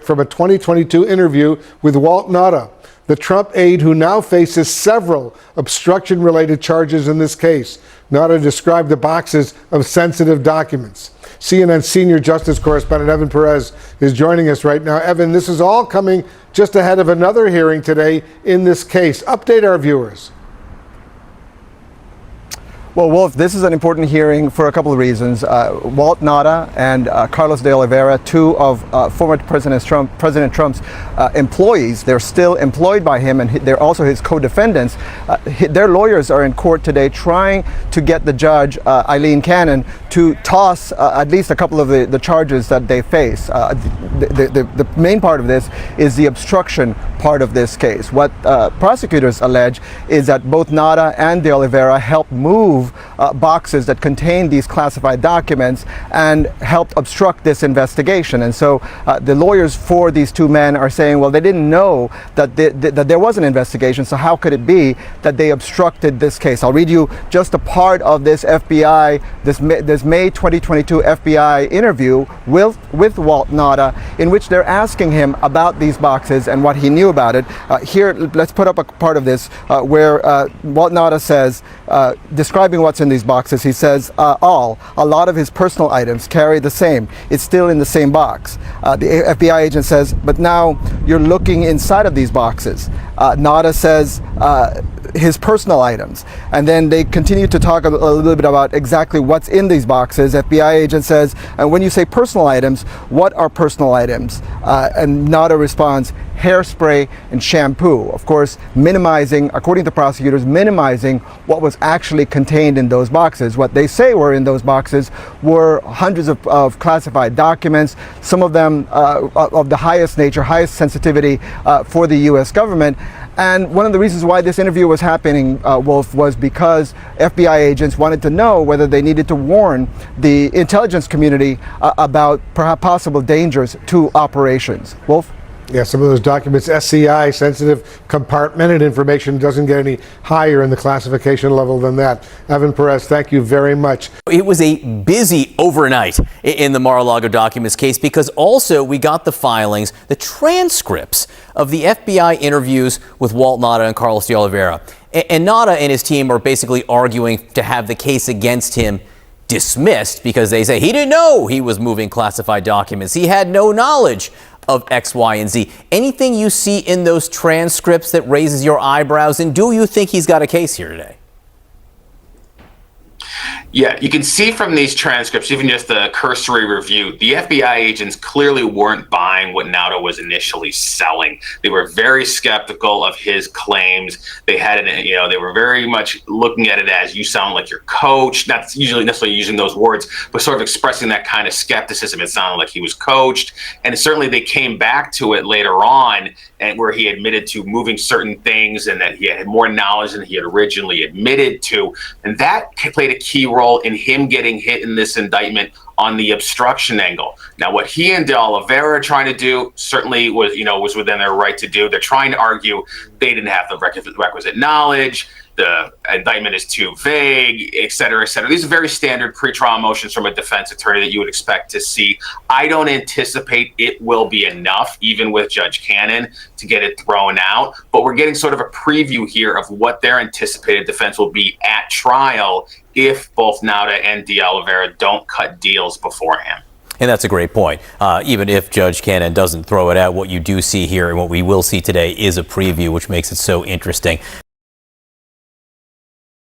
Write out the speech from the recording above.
from a 2022 interview with Walt Nauta, the Trump aide who now faces several obstruction-related charges in this case. Nauta described the boxes of sensitive documents. CNN senior justice correspondent Evan Perez is joining us right now. Evan, this is all coming just ahead of another hearing today in this case. Update our viewers. Well, Wolf, this is an important hearing for a couple of reasons. Walt Nauta and Carlos de Oliveira, two of former President Trump's employees, they're still employed by him, and they're also his co-defendants. Their lawyers are in court today trying to get the judge, Aileen Cannon, to toss at least a couple of the charges that they face. The main part of this is the obstruction part of this case. What prosecutors allege is that both Nauta and de Oliveira helped move boxes that contain these classified documents and helped obstruct this investigation. And so the lawyers for these two men are saying, well, they didn't know that there was an investigation, so how could it be that they obstructed this case? I'll read you just a part of this FBI, this May 2022 FBI interview with Walt Nauta, in which they're asking him about these boxes and what he knew about it. Here, let's put up a part of this where Walt Nauta says, describing what's in these boxes, he says, a lot of his personal items carry the same. It's still in the same box. The FBI agent says, but now you're looking inside of these boxes. Nauta says his personal items. And then they continue to talk a little bit about exactly what's in these boxes. FBI agent says, and when you say personal items, what are personal items? And Nauta responds, hairspray and shampoo. Of course, minimizing, according to prosecutors, minimizing what was actually contained in those boxes. What they say were in those boxes were hundreds of classified documents, some of them of the highest nature, highest sensitivity for the U.S. government. And one of the reasons why this interview was happening, Wolf, was because FBI agents wanted to know whether they needed to warn the intelligence community about perhaps possible dangers to operations. Wolf? Yeah, some of those documents, SCI, sensitive compartmented information, doesn't get any higher in the classification level than that. Evan Perez, thank you very much. It was a busy overnight in the Mar-a-Lago documents case because also we got the filings, the transcripts of the FBI interviews with Walt Nauta and Carlos de Oliveira. And Nauta and his team are basically arguing to have the case against him dismissed because they say he didn't know he was moving classified documents. He had no knowledge of X, Y, and Z. Anything you see in those transcripts that raises your eyebrows, and do you think he's got a case here today? Yeah, you can see from these transcripts, even just the cursory review, the FBI agents clearly weren't buying what Nauta was initially selling. They were very skeptical of his claims. They had it, they were very much looking at it as, you sound like your coach, not usually necessarily using those words, but sort of expressing that kind of skepticism. It sounded like he was coached. And certainly they came back to it later on, and where he admitted to moving certain things and that he had more knowledge than he had originally admitted to. And that played a key role in him getting hit in this indictment on the obstruction angle. Now, what he and de Oliveira are trying to do certainly was within their right to do. They're trying to argue they didn't have the requisite knowledge, the indictment is too vague, et cetera, et cetera. These are very standard pretrial motions from a defense attorney that you would expect to see. I don't anticipate it will be enough, even with Judge Cannon, to get it thrown out. But we're getting sort of a preview here of what their anticipated defense will be at trial if both Nauta and de Oliveira don't cut deals beforehand. And that's a great point. Even if Judge Cannon doesn't throw it out, what you do see here and what we will see today is a preview, which makes it so interesting.